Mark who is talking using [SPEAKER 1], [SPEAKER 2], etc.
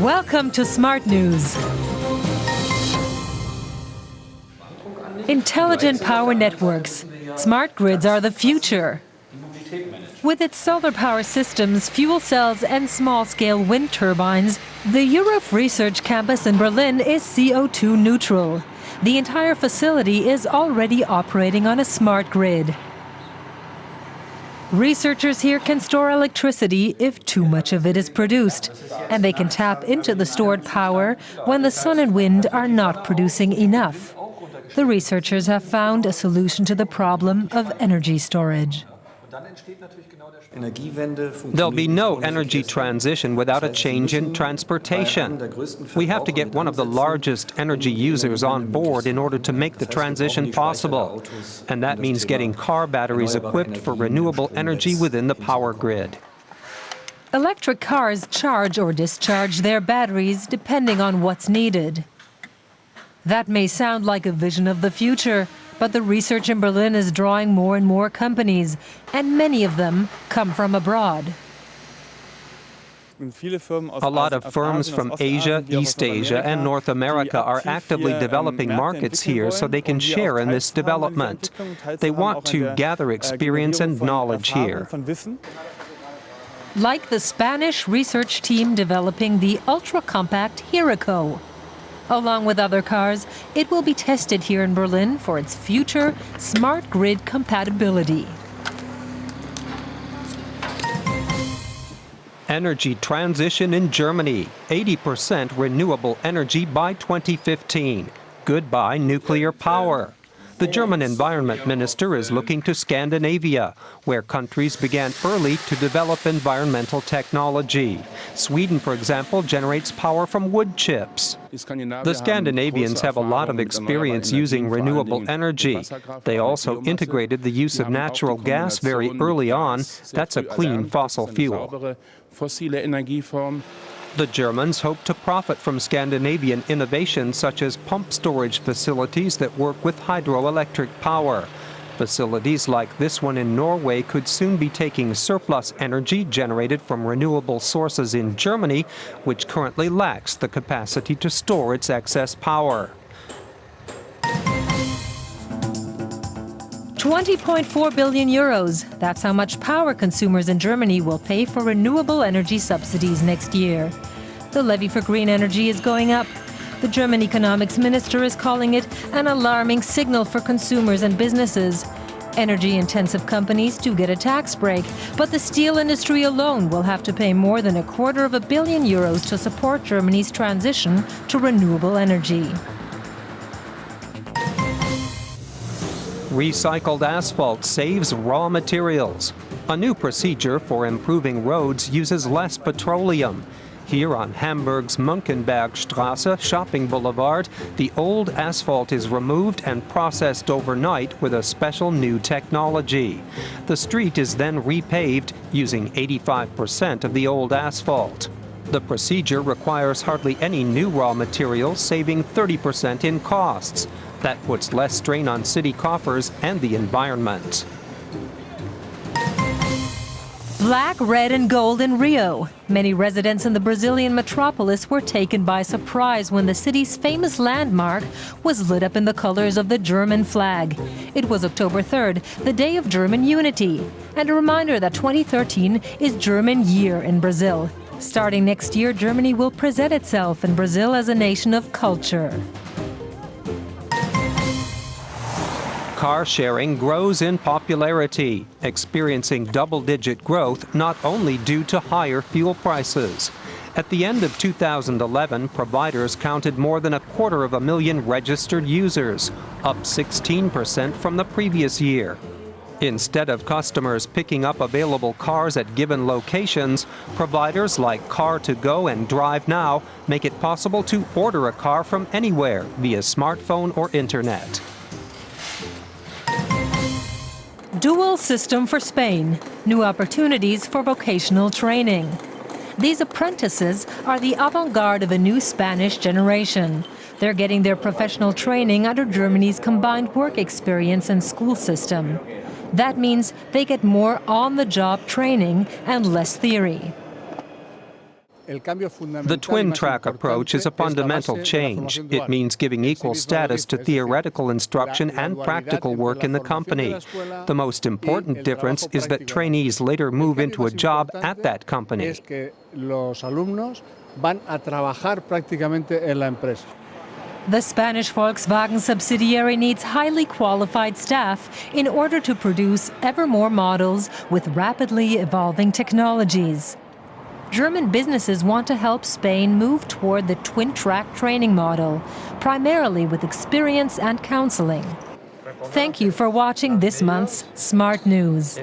[SPEAKER 1] Welcome to Smart News. Intelligent power networks. Smart grids are the future. With its solar power systems, fuel cells and small-scale wind turbines, the Europe Research Campus in Berlin is CO2 neutral. The entire facility is already operating on a smart grid. Researchers here can store electricity if too much of it is produced, and they can tap into the stored power when the sun and wind are not producing enough. The researchers have found a solution to the problem of energy storage.
[SPEAKER 2] There'll be no energy transition without a change in transportation. We have to get one of the largest energy users on board in order to make the transition possible. And that means getting car batteries equipped for renewable energy within the power grid.
[SPEAKER 1] Electric cars charge or discharge their batteries depending on what's needed. That may sound like a vision of the future, but the research in Berlin is drawing more and more companies, and many of them come from abroad.
[SPEAKER 2] A lot of firms from Asia, East Asia, and North America are actively developing markets here so they can share in this development. They want to gather experience and knowledge here.
[SPEAKER 1] Like the Spanish research team developing the ultra-compact Hiraco. Along with other cars, it will be tested here in Berlin for its future smart grid compatibility.
[SPEAKER 2] Energy transition in Germany. 80% renewable energy by 2015. Goodbye nuclear power. The German environment minister is looking to Scandinavia, where countries began early to develop environmental technology. Sweden, for example, generates power from wood chips. The Scandinavians have a lot of experience using renewable energy. They also integrated the use of natural gas very early on. That's a clean fossil fuel. The Germans hope to profit from Scandinavian innovations such as pump storage facilities that work with hydroelectric power. Facilities like this one in Norway could soon be taking surplus energy generated from renewable sources in Germany, which currently lacks the capacity to store its excess power.
[SPEAKER 1] 20.4 billion euros. That's how much power consumers in Germany will pay for renewable energy subsidies next year. The levy for green energy is going up. The German economics minister is calling it an alarming signal for consumers and businesses. Energy-intensive companies do get a tax break, but the steel industry alone will have to pay more than €250 million to support Germany's transition to renewable energy.
[SPEAKER 2] Recycled asphalt saves raw materials. A new procedure for improving roads uses less petroleum. Here on Hamburg's Munkenbergstraße shopping boulevard, the old asphalt is removed and processed overnight with a special new technology. The street is then repaved using 85% of the old asphalt. The procedure requires hardly any new raw materials, saving 30% in costs. That puts less strain on city coffers and the environment.
[SPEAKER 1] Black, red and gold in Rio. Many residents in the Brazilian metropolis were taken by surprise when the city's famous landmark was lit up in the colors of the German flag. It was October 3rd, the day of German unity, and a reminder that 2013 is German Year in Brazil. Starting next year, Germany will present itself in Brazil as a nation of culture.
[SPEAKER 2] Car sharing grows in popularity, experiencing double-digit growth not only due to higher fuel prices. At the end of 2011, providers counted more than 250,000 registered users, up 16% from the previous year. Instead of customers picking up available cars at given locations, providers like Car2Go and Drive Now make it possible to order a car from anywhere via smartphone or internet.
[SPEAKER 1] Dual system for Spain. New opportunities for vocational training. These apprentices are the avant-garde of a new Spanish generation. They're getting their professional training under Germany's combined work experience and school system. That means they get more on-the-job training and less theory.
[SPEAKER 2] The twin-track approach is a fundamental change. It means giving equal status to theoretical instruction and practical work in the company. The most important difference is that trainees later move into a job at that company.
[SPEAKER 1] The Spanish Volkswagen subsidiary needs highly qualified staff in order to produce ever more models with rapidly evolving technologies. German businesses want to help Spain move toward the twin-track training model, primarily with experience and counseling. Thank you for watching this month's Smart News.